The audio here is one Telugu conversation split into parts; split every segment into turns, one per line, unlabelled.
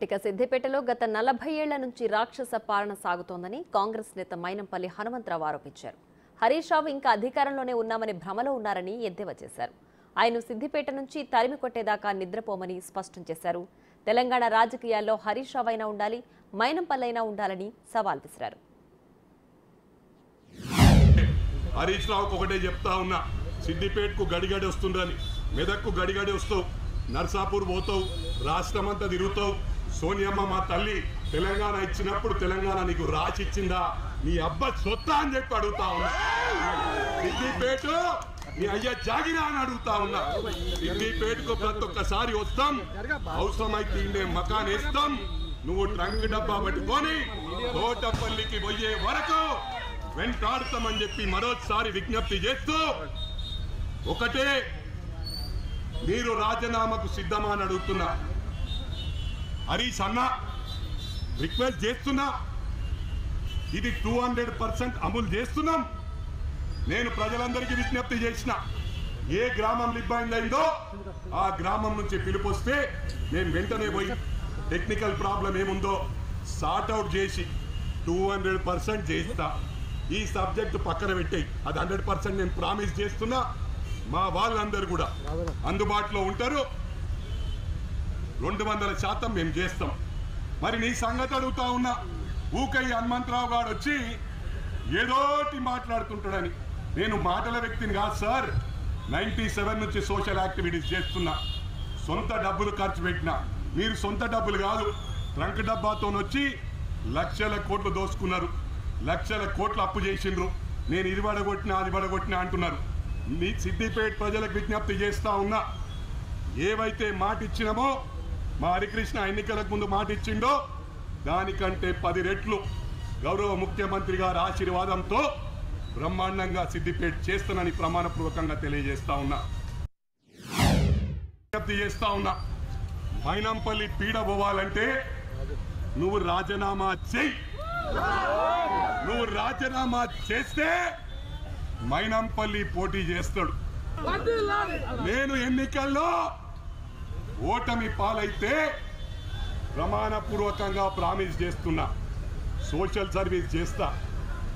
ఇక సిద్దిపేటలో గత 40 ఏళ్ల నుంచి రాక్షస పాలన సాగుతోందని కాంగ్రెస్ నేత మైనంపల్లి హనుమంతరావు ఆరోపించారు. హరీష్ రావు ఇంకా అధికారంలోనే ఉన్నామని భ్రమలో ఉన్నారని ఎద్దేవా చేశారు. ఆయన సిద్దిపేట నుంచి తరిమి కొట్టేదాకా నిద్రపోమని స్పష్టం చేశారు. తెలంగాణ రాజకీయాల్లో హరీష్ రావు అయినా ఉండాలి, మైనంపల్లి అయినా ఉండాలని సవాల్ విసిరారు.
హరీష్ రావుకు ఒకటే చెప్తా ఉన్నా, సిద్దిపేటకు గడిగడి వస్తుందని, మెదక్కు గడిగడి వస్తావు, నర్సాపూర్ పోతావు, రాష్ట్రమంతా తిరుగుతావు. సోనియమ్మ మా తల్లి తెలంగాణ ఇచ్చినప్పుడు తెలంగాణ నీకు రాసి ఇచ్చిందా, నీ అబ్బ సొత్తా అని చెప్పి అడుగుతా ఉన్నా. సిద్దిపేట నీ అయ్య జాగిరా అని అడుగుతా ఉన్నా. సిద్దిపేటకు ప్రతి ఒక్కసారి వస్తాం, అవసరమైతే ఇండే మకాన్ వేస్తాం. నువ్వు ట్రంక్ డబ్బా పట్టుకొని తోటపల్లికి పోయే వరకు వెంటాడుతామని చెప్పి మరోసారి విజ్ఞప్తి చేస్తూ, ఒకటే మీరు రాజీనామాకు సిద్ధమా అని అడుగుతున్నా. హరీష్ అన్న రిక్వెస్ట్ చేస్తున్నా, ఇది 200% అమలు చేస్తున్నాం. నేను ప్రజలందరికీ విజ్ఞప్తి చేసిన, ఏ గ్రామం ఇబ్బంది అయిందో ఆ గ్రామం నుంచి పిలుపు వస్తే నేను వెంటనే పోయి టెక్నికల్ ప్రాబ్లం ఏముందో సార్ట్అవుట్ చేసి 200% చేస్తా. ఈ సబ్జెక్టు పక్కన పెట్టాయి, అది 100% నేను ప్రామిస్ చేస్తున్నా. మా వాళ్ళందరూ కూడా అందుబాటులో ఉంటారు, 200% మేము చేస్తాం. మరి నీ సంగతి అడుగుతా ఉన్నా. ఊకై హనుమంతరావు గారు వచ్చి ఏదోటి మాట్లాడుతుంటాడని. నేను మాటల వ్యక్తిని కాదు సార్, 97 నుంచి సోషల్ యాక్టివిటీస్ చేస్తున్నా, సొంత డబ్బులు ఖర్చు పెట్టినా. మీరు సొంత డబ్బులు కాదు, ట్రంక్ డబ్బాతో వచ్చి లక్షల కోట్లు దోసుకున్నారు, లక్షల కోట్లు అప్పు చేసిండ్రు. నేను ఇది పడగొట్టినా అది పడగొట్టినా అంటున్నారు. మీ సిద్దిపేట ప్రజలకు విజ్ఞప్తి చేస్తా ఉన్నా, ఏవైతే మాట ఇచ్చినామో, మా హరికృష్ణ ఎన్నికలకు ముందు మాట ఇచ్చిండో దానికంటే 10 రెట్లు గౌరవ ముఖ్యమంత్రి గారి ఆశీర్వాదంతో బ్రహ్మాండంగా సిద్దిపేట చేస్తానని ప్రమాణపూర్వకంగా తెలియజేస్తా ఉన్నా. విజ్ఞప్తి చేస్తా ఉన్నా, మైనంపల్లి పీడ పోవాలంటే నువ్వు రాజీనామా చెయ్యి. నువ్వు రాజీనామా చేస్తే మైనంపల్లి పోటీ చేస్తాడు. నేను ఎన్నికల్లో ఓటమి పాలైతే ప్రమాణపూర్వకంగా ప్రామిస్ చేస్తున్నా, సోషల్ సర్వీస్ చేస్తా,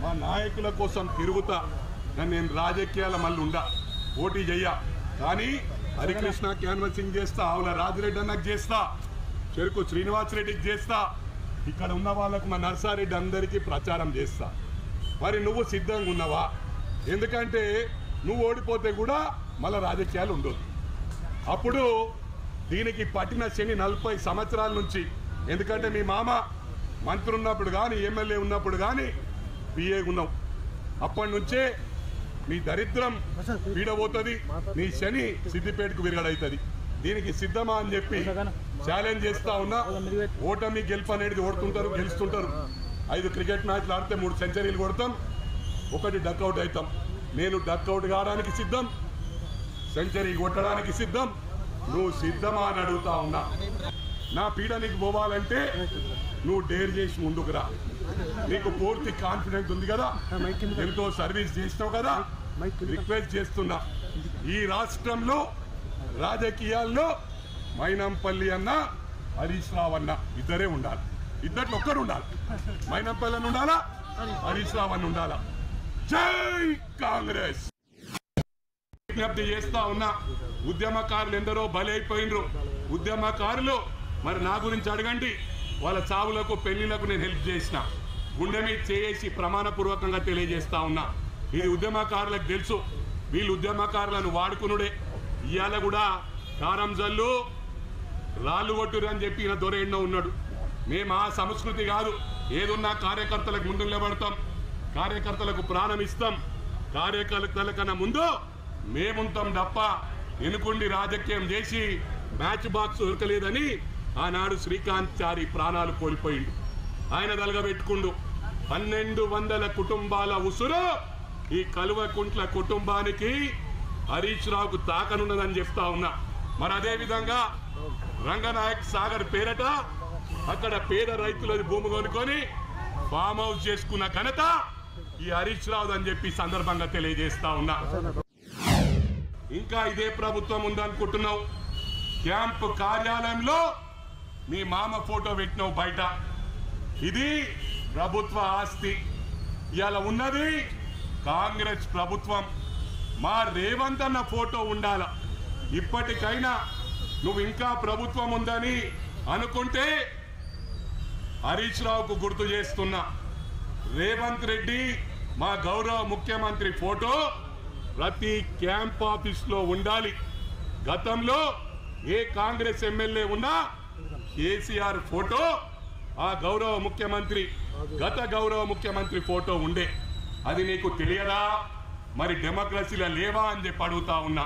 మా నాయకుల కోసం తిరుగుతా. నేను రాజకీయాల మళ్ళీ ఉండా, పోటీ చెయ్యా. కానీ హరికృష్ణ క్యాన్వసింగ్ చేస్తా, ఆవుల రాజిరెడ్డి అన్నకు చేస్తా, చెరుకు శ్రీనివాసరెడ్డికి చేస్తా, ఇక్కడ ఉన్న వాళ్ళకు మా నర్సారెడ్డి అందరికీ ప్రచారం చేస్తా. మరి నువ్వు సిద్ధంగా ఉన్నావా? ఎందుకంటే నువ్వు ఓడిపోతే కూడా మళ్ళీ రాజకీయాలు ఉండదు. అప్పుడు దీనికి పట్టిన శని 40 సంవత్సరాల నుంచి. ఎందుకంటే మీ మామ మంత్రి ఉన్నప్పుడు కానీ ఎమ్మెల్యే ఉన్నప్పుడు కానీ పిఏ ఉన్నావు. అప్పటి నుంచే నీ దరిద్రం పీడబోతుంది, నీ శని సిద్దిపేటకు విరగడవుతుంది. దీనికి సిద్ధమా అని చెప్పి ఛాలెంజ్ చేస్తా ఉన్నా. ఓటమి గెలుపు అనేది ఓడుతుంటారు, గెలుస్తుంటారు. 5 క్రికెట్ మ్యాచ్లు ఆడితే 3 సెంచరీలు కొడతాం, 1 డక్అవుట్ అవుతాం. నేను డక్అవుట్ కావడానికి సిద్ధం, సెంచరీ కొట్టడానికి సిద్ధం. నువ్వు సిద్ధమా అని అడుగుతా ఉన్నా. నా పీడ నీకు పోవాలంటే నువ్వు డేర్ చేసి ముందుకు రా. నీకు పూర్తి కాన్ఫిడెన్స్ ఉంది కదా, ఎంతో సర్వీస్ చేసినావు కదా. రిక్వెస్ట్ చేస్తున్నా, ఈ రాష్ట్రంలో రాజకీయాల్లో మైనంపల్లి అన్న, హరీష్ రావు అన్న ఇద్దరే ఉండాలి. ఇద్దరు ఒక్కరు ఉండాలి. మైనంపల్లి అని ఉండాలా, హరీష్ రావు అని ఉండాలా. జై కాంగ్రెస్. విజ్ఞప్తి చేస్తా ఉన్నా, ఉద్యమకారులు ఎందరో బలైపోయినరు. ఉద్యమకారులు మరి నా గురించి అడగండి, వాళ్ళ చావులకు పెళ్లిళ్లకు నేను హెల్ప్ చేసిన, గుండె మీద చేసి ప్రమాణపూర్వకంగా తెలియజేస్తా ఉన్నా. ఇది ఉద్యమకారులకు తెలుసు, వీళ్ళు ఉద్యమకారులను వాడుకునుడే. ఇవాళ కూడా కారం జల్లు రాళ్ళు కొట్టురు అని చెప్పి ఈయన దొర ఎన్నో ఉన్నాడు. మేము ఆ సంస్కృతి కాదు, ఏదున్నా కార్యకర్తలకు ముందు నిలబడతాం, కార్యకర్తలకు ప్రాణం ఇస్తాం. కార్యకర్తల కన్నా ముందు మేముంటాం తప్ప ఎనుకుండి రాజకీయం చేసి మ్యాచ్ బాక్స్ దొరకలేదని ఆనాడు శ్రీకాంత్ చారి ప్రాణాలు కోల్పోయిండు. ఆయన దలగబెట్టుకుండు. 1200 కుటుంబాల ఉసురు ఈ కలువకుంట్ల కుటుంబానికి హరీష్ రావుకు తాకనున్నదని చెప్తా ఉన్నా. మరి అదే విధంగా రంగనాయక్ సాగర్ పేరట అక్కడ పేద రైతులది భూమి కొనుక్కొని ఫామ్ హౌస్ చేసుకున్న ఘనత ఈ హరీష్ రావు అని చెప్పి సందర్భంగా తెలియజేస్తా ఉన్నా. ఇంకా ఇదే ప్రభుత్వం ఉందనుకుంటున్నావు. క్యాంప్ కార్యాలయంలో మీ మామ ఫోటో పెట్టినావు బయట. ఇది ప్రభుత్వ ఆస్తి. ఇవాళ ఉన్నది కాంగ్రెస్ ప్రభుత్వం. మా రేవంత్ అన్న ఫోటో ఉండాల. ఇప్పటికైనా నువ్వు ఇంకా ప్రభుత్వం ఉందని అనుకుంటే హరీష్ రావుకు గుర్తు చేస్తున్నా, రేవంత్ రెడ్డి మా గౌరవ ముఖ్యమంత్రి ఫోటో ప్రతి క్యాంప్ ఆఫీస్లో ఉండాలి. గతంలో ఏ కాంగ్రెస్ ఎమ్మెల్యే ఉన్నా కేసీఆర్ ఫోటో ఆ గౌరవ ముఖ్యమంత్రి గత గౌరవ ముఖ్యమంత్రి ఫోటో ఉండే. అది నీకు తెలియదా? మరి డెమోక్రసీలో లేవా అని చెప్పి అడుగుతా ఉన్నా.